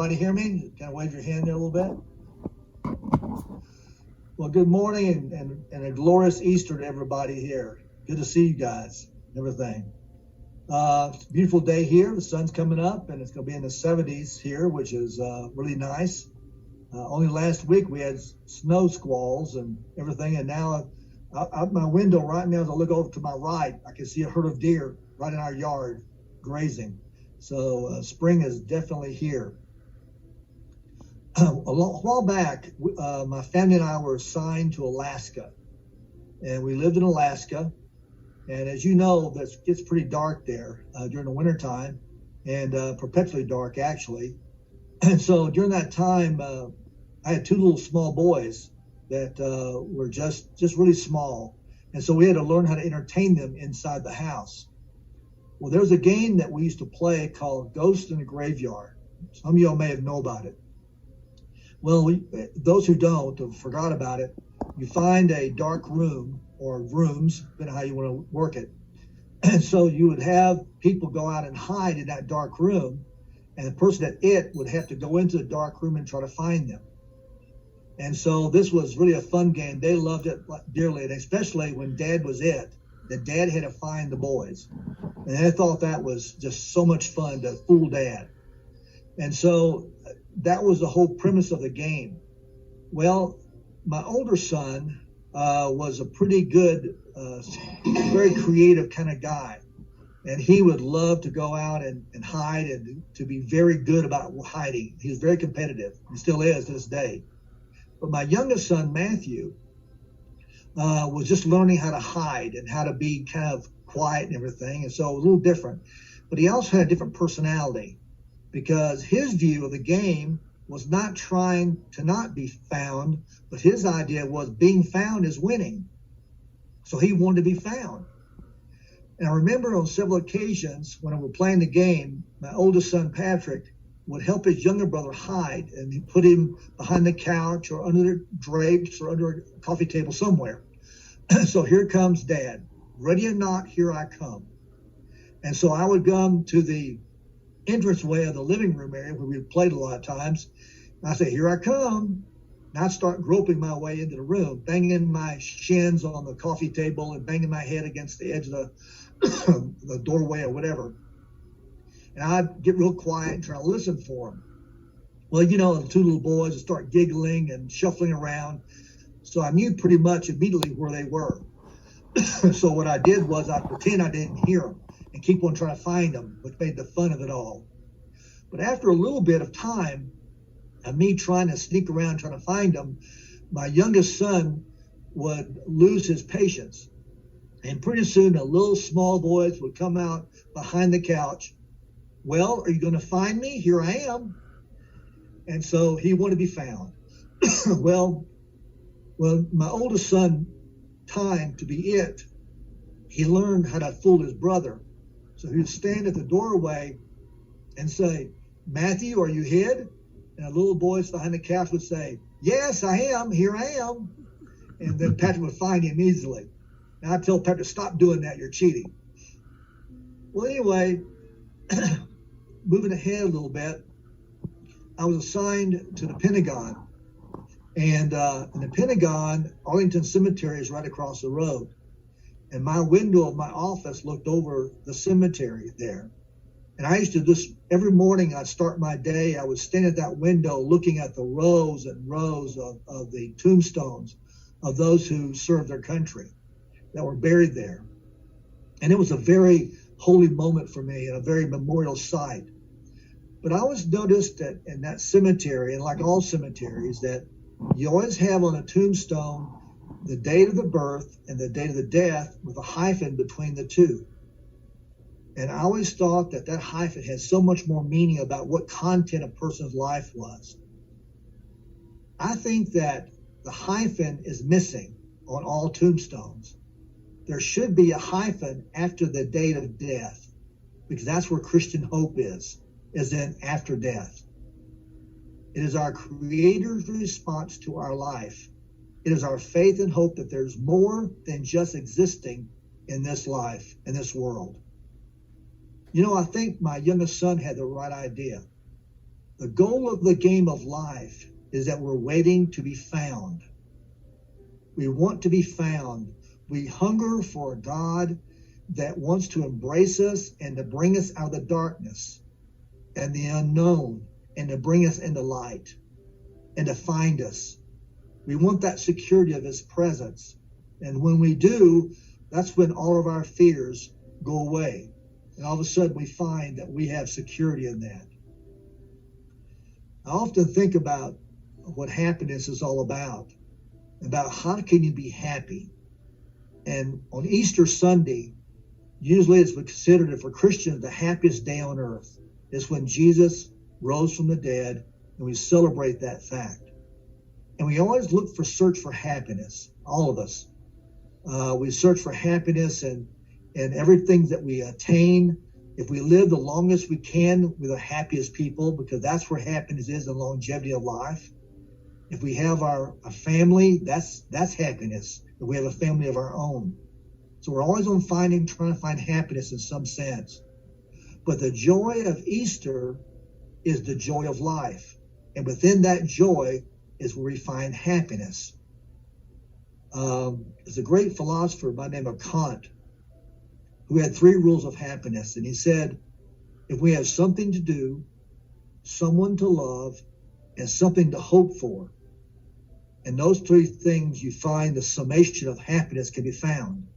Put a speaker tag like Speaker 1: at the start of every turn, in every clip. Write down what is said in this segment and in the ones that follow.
Speaker 1: everybody hear me? Kind of wave your hand there a little bit. Well, good morning and a glorious Easter to everybody here. Good to see you guys and everything. It's a beautiful day here. The sun's coming up and it's going to be in the 70s here, which is really nice. Only last week we had snow squalls and everything, and now out my window right now as I look over to my right, I can see a herd of deer right in our yard grazing. So spring is definitely here. A while back, my family and I were assigned to Alaska, and we lived in Alaska. And as you know, it gets pretty dark there during the wintertime, and perpetually dark actually. And so during that time, I had two little small boys that were just really small. And so we had to learn how to entertain them inside the house. Well, there's a game that we used to play called Ghost in the Graveyard. Some of y'all may have known about it. Well, those who don't have forgot about it. You find a dark room or rooms, depending on how you want to work it. And so you would have people go out and hide in that dark room, and the person at it would have to go into the dark room and try to find them. And so this was really a fun game. They loved it dearly, and especially when Dad was it, that Dad had to find the boys. And I thought that was just so much fun to fool Dad. And so that was the whole premise of the game. Well, my older son was a pretty good, very creative kind of guy. And he would love to go out and hide and to be very good about hiding. He was very competitive. He still is to this day. But my youngest son, Matthew, was just learning how to hide and how to be kind of quiet and everything. And so a little different. But he also had a different personality, because his view of the game was not trying to not be found, but his idea was being found is winning. So he wanted to be found. And I remember on several occasions when we were playing the game, my oldest son, Patrick, would help his younger brother hide, and he put him behind the couch or under the drapes or under a coffee table somewhere. So here comes Dad. Ready or not, here I come. And so I would come to the entranceway of the living room area where we played a lot of times. And I say, here I come. And I'd start groping my way into the room, banging my shins on the coffee table and banging my head against the edge of the doorway or whatever. And I'd get real quiet and try to listen for him. Well, you know, the two little boys would start giggling and shuffling around. So I knew pretty much immediately where they were. So what I did was I'd pretend I didn't hear them and keep on trying to find them, which made the fun of it all. But after a little bit of time of me trying to sneak around trying to find them, my youngest son would lose his patience. And pretty soon the little small boys would come out behind the couch. Well, are you going to find me? Here I am. And so he wanted to be found. Well, my oldest son, time to be it, he learned how to fool his brother. So he would stand at the doorway and say, Matthew, are you hid? And the little boys behind the couch would say, yes, I am. Here I am. And then Patrick would find him easily. And I'd tell Patrick, stop doing that. You're cheating. Well, anyway, moving ahead a little bit, I was assigned to the Pentagon. And in the Pentagon, Arlington Cemetery is right across the road. And my window of my office looked over the cemetery there. And I used to just, every morning I'd start my day, I would stand at that window looking at the rows and rows of the tombstones of those who served their country that were buried there. And it was a very holy moment for me and a very memorial site. But I always noticed that in that cemetery, and like all cemeteries, that you always have on a tombstone the date of the birth and the date of the death with a hyphen between the two. And I always thought that that hyphen has so much more meaning about what content a person's life was. I think that the hyphen is missing on all tombstones. There should be a hyphen after the date of death, because that's where Christian hope is in after death. It is our Creator's response to our life. It is our faith and hope that there's more than just existing in this life, in this world. You know, I think my youngest son had the right idea. The goal of the game of life is that we're waiting to be found. We want to be found. We hunger for a God that wants to embrace us and to bring us out of the darkness and the unknown and to bring us into light and to find us. We want that security of his presence. And when we do, that's when all of our fears go away. And all of a sudden we find that we have security in that. I often think about what happiness is all about how can you be happy. And on Easter Sunday, usually it's considered for Christians the happiest day on earth. It's when Jesus rose from the dead, and we celebrate that fact. And we always search for happiness, all of us. We search for happiness in everything that we attain. If we live the longest we can, we're the happiest people, because that's where happiness is, the longevity of life. If we have a family, that's happiness. If we have a family of our own. So we're always trying to find happiness in some sense. But the joy of Easter is the joy of life. And within that joy is where we find happiness. There's a great philosopher by the name of Kant who had 3 rules of happiness. And he said, if we have something to do, someone to love, and something to hope for, and those 3 things, you find the summation of happiness can be found.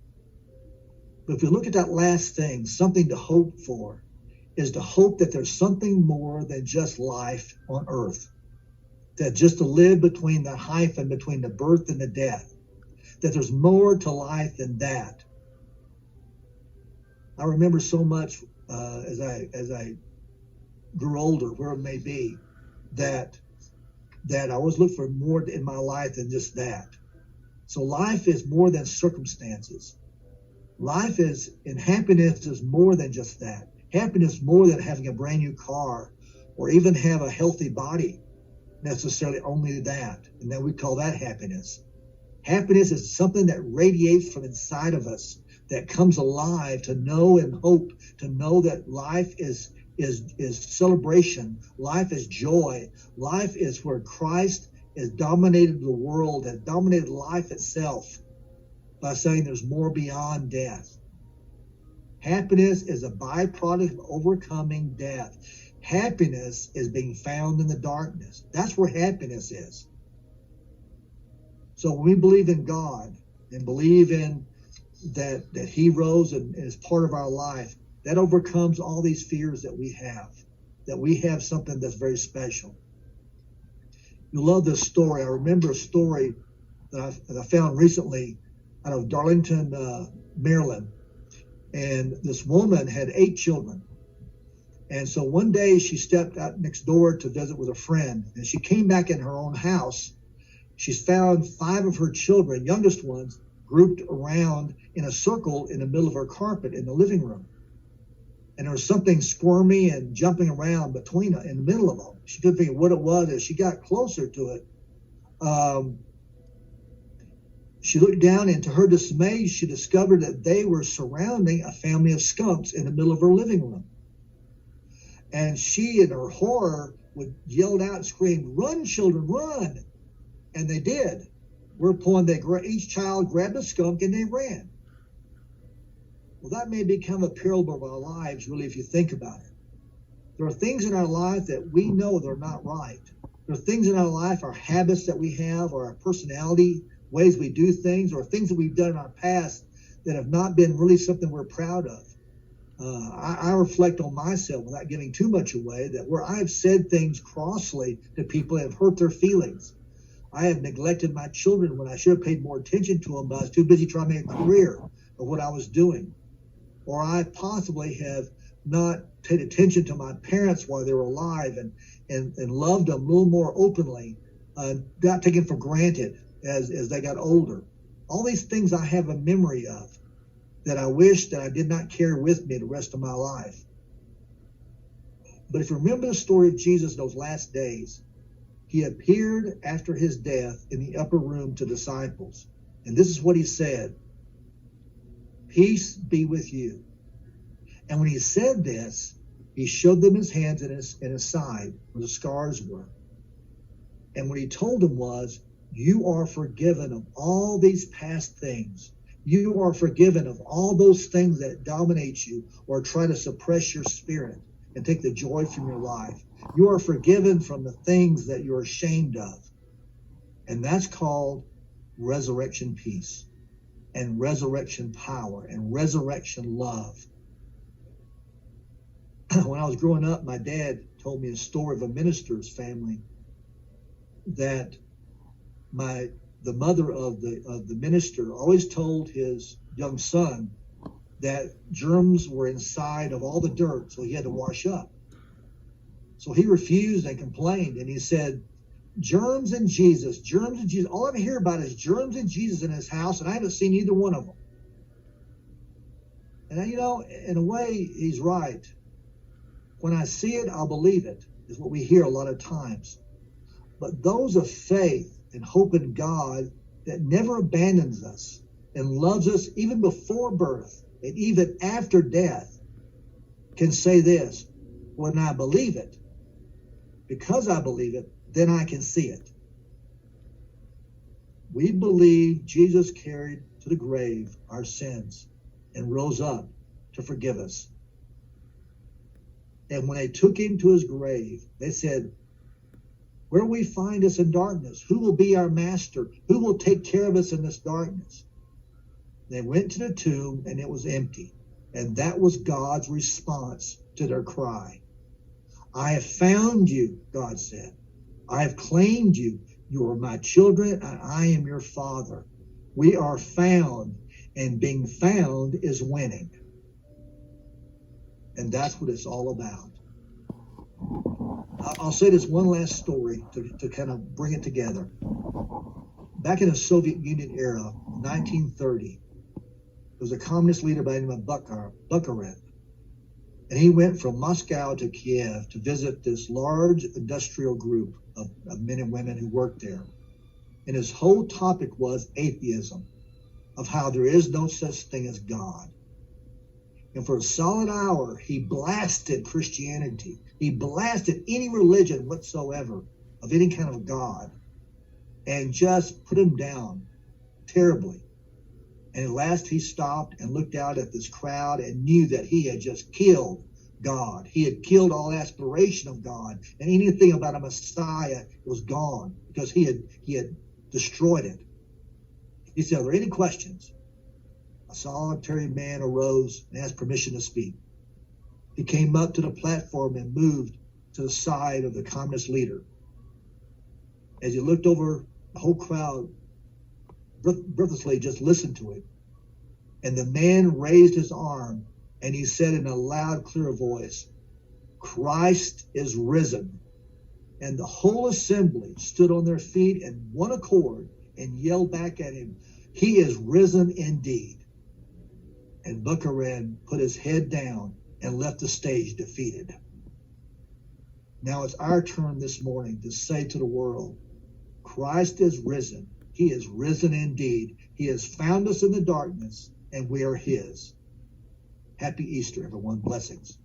Speaker 1: But if you look at that last thing, something to hope for, is to hope that there's something more than just life on earth. That just to live between the hyphen, between the birth and the death. That there's more to life than that. I remember so much as I grew older, where it may be, that I always look for more in my life than just that. So life is more than circumstances. Life is, and happiness is more than just that. Happiness is more than having a brand new car or even have a healthy body, necessarily only that. And then we call that happiness. Happiness is something that radiates from inside of us, that comes alive, to know and hope, to know that life is celebration. Life is joy. Life is where Christ has dominated the world, has dominated life itself by saying there's more beyond death. Happiness is a byproduct of overcoming death. Happiness is being found in the darkness. That's where happiness is. So when we believe in God and believe in that he rose and is part of our life, that overcomes all these fears that we have something that's very special. You love this story. I remember a story that I found recently out of Darlington, Maryland. And this woman had 8 children. And so one day she stepped out next door to visit with a friend. And she came back in her own house. She's found 5 of her children, youngest ones, grouped around in a circle in the middle of her carpet in the living room. And there was something squirmy and jumping around between in the middle of them. She couldn't figure what it was. As she got closer to it, she looked down, and to her dismay, she discovered that they were surrounding a family of skunks in the middle of her living room. And she, in her horror, would yell out and scream, "Run, children, run!" And they did. Whereupon each child grabbed a skunk and they ran. Well, that may become a parable of our lives, really, if you think about it. There are things in our life that we know they're not right. There are things in our life, our habits that we have, or our personality, ways we do things, or things that we've done in our past that have not been really something we're proud of. I reflect on myself, without giving too much away, that where I've said things crossly to people and have hurt their feelings. I have neglected my children when I should have paid more attention to them, but I was too busy trying to make a career of what I was doing. Or I possibly have not paid attention to my parents while they were alive and loved them a little more openly, not taken for granted as they got older. All these things I have a memory of that I wish that I did not carry with me the rest of my life. But if you remember the story of Jesus in those last days, he appeared after his death in the upper room to disciples. And this is what he said: "Peace be with you." And when he said this, he showed them his hands and his side where the scars were. And what he told them was, you are forgiven of all these past things. You are forgiven of all those things that dominate you or try to suppress your spirit and take the joy from your life. You are forgiven from the things that you're ashamed of. And that's called resurrection peace and resurrection power and resurrection love. When I was growing up, my dad told me a story of a minister's family that the mother of the minister always told his young son that germs were inside of all the dirt, so he had to wash up. So he refused and complained, and he said, germs and Jesus. All I ever hear about is germs and Jesus in his house, and I haven't seen either one of them. And, in a way, he's right. When I see it, I'll believe it, is what we hear a lot of times. But those of faith and hope in God that never abandons us and loves us even before birth and even after death can say this, when I believe it, because I believe it, then I can see it. We believe Jesus carried to the grave our sins and rose up to forgive us. And when they took him to his grave, they said, where will we find us in darkness? Who will be our master? Who will take care of us in this darkness? They went to the tomb and it was empty. And that was God's response to their cry. I have found you, God said. I have claimed you. You are my children and I am your father. We are found, and being found is winning. And that's what it's all about. I'll say this one last story to kind of bring it together. Back in the Soviet Union era, 1930, there was a communist leader by the name of Bukharin. And he went from Moscow to Kiev to visit this large industrial group of men and women who worked there. And his whole topic was atheism, of how there is no such thing as God. And for a solid hour, he blasted Christianity. He blasted any religion whatsoever of any kind of God and just put him down terribly. And at last he stopped and looked out at this crowd and knew that he had just killed God. He had killed all aspiration of God, and anything about a Messiah was gone because he had destroyed it. He said, are there any questions? A solitary man arose and asked permission to speak. He came up to the platform and moved to the side of the communist leader. As he looked over, the whole crowd breathlessly just listened to him. And the man raised his arm and he said in a loud, clear voice, Christ is risen. And the whole assembly stood on their feet in one accord and yelled back at him, he is risen indeed. And Bukharin put his head down and left the stage defeated. Now it's our turn this morning to say to the world, Christ is risen. He is risen indeed. He has found us in the darkness, and we are his. Happy Easter, everyone. Blessings.